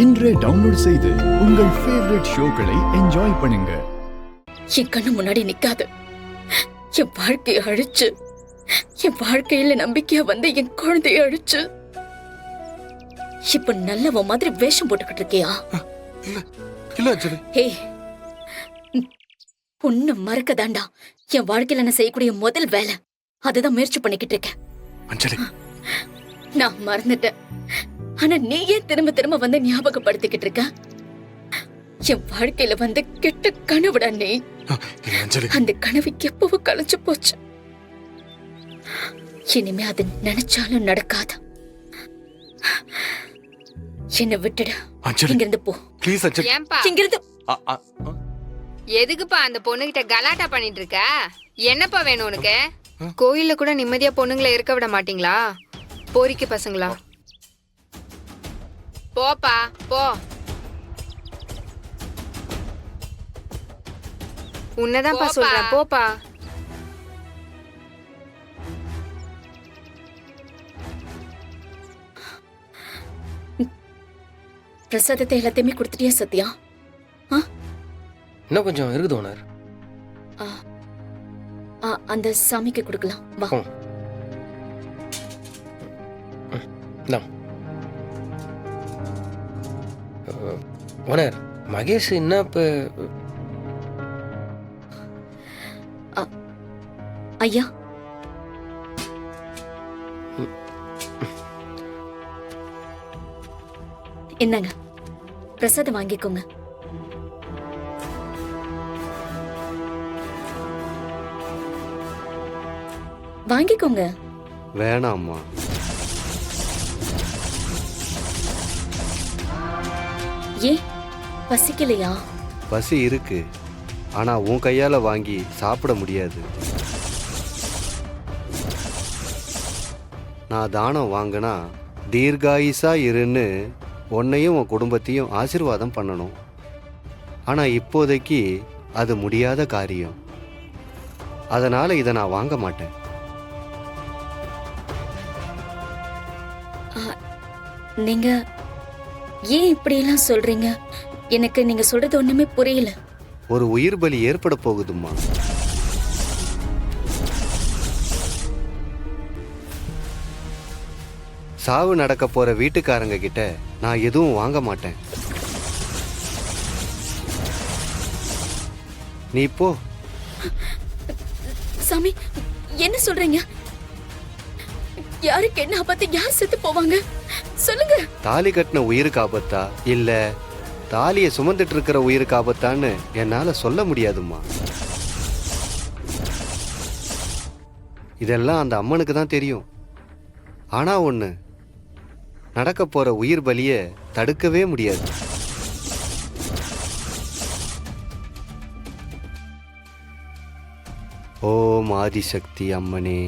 இன்றே டவுன்லோட் செய்து உங்கள் ஃபேவரட் ஷோக்களை என்ஜாய் பண்ணுங்க. என் கண்ணு முன்னாடி நிக்காது. என் வாழ்க்கையை அழிச்சு, என் வாழ்க்கையில நம்பிக்கையா வந்து என் குழந்தைய அழிச்சு, இப்ப நல்லவ மாதிரி வேஷம் போட்டுக்கிட்டு இருக்கியா? ஹே, உன்னை மறக்கதாண்டா என் வாழ்க்கையில நான் செய்யக்கூடிய முதல் வேலை. அதுதான் முயற்சி பண்ணிக்கிட்டு இருக்கேன். அஞ்சலி, நான் மறந்துட்டேன். ஆனா நீ ஏன் திரும்ப திரும்ப வந்து ஞாபகப்படுத்திக்கிட்டு இருக்க? என் வாழ்க்கையில வந்து கெட்ட கனவுடா நீ. அந்த கனவு எப்பவோ கலைஞ்சு போச்சு. இனிமே அது நினைச்சாலும் நடக்காது. என்ன விட்டுடு. இங்கிருந்து போ. இங்கிருந்து. எதுக்குப்பா அந்த பொண்ணுகிட்ட கலாட்டா பண்ணிட்டு இருக்க? என்னப்பா வேணும் உனக்கு? கோயில்ல கூட நிம்மதியா பொண்ணுங்களை இருக்க விட மாட்டீங்களா? போரிக்கு பசங்களா? போப்பா போ. உன்னதான்ப்பா சொல்றேன், போப்பா. பிரசாதத்தை எல்லாத்தையுமே கொடுத்துட்டியா சத்யா? இன்னும் கொஞ்சம் இருக்குது ஓனர். அந்த சாமிக்கு கொடுக்கலாம் வா. ஓனர், மகேஷ் என்ன இப்ப? ஐயா, என்னங்க பிரசாதம் வாங்கிக்கோங்க. வாங்கிக்கோங்க. வேணாம்மா. ஏன் பசிக்கலையா? பசி இருக்கு, ஆனா உன் கையால வாங்கி சாப்பிட முடியாது. நான் தானம் வாங்கினா தீர்காயுசா இருன்னு உன்னையும் உன் குடும்பத்தையும் ஆசீர்வாதம் பண்ணணும். ஆனா இப்போதைக்கு அது முடியாத காரியம். அதனால இதை நான் வாங்க மாட்டேன். நீங்க ஏன் இப்படி எல்லாம் சொல்றீங்க? எனக்கு நீங்க சொல்றது ஒண்ணுமே புரியல. ஒரு உயிர் பலி ஏற்பட போகுதும்மா. சாவு நடக்க போற வீட்டுக்காரங்க கிட்ட நான் எதுவும் வாங்க மாட்டேன். நீ போ. சாமி, என்ன சொல்றீங்க? யாருக்கு என்ன ஆபத்து? யார் செத்து போவாங்க சொல்லுங்க. தாலி கட்டின உயிருக்கு ஆபத்தா இல்ல தாலியை சுமந்துட்டு இருக்கிற உயிருக்கு ஆபத்தான்னு என்னால சொல்ல முடியாதும்மா. இதெல்லாம் அந்த அம்மனுக்கு தான் தெரியும். ஆனா ஒண்ணு, நடக்க போற உயிர் பலிய தடுக்கவே முடியாது. ஓம் ஆதிசக்தி அம்மனே.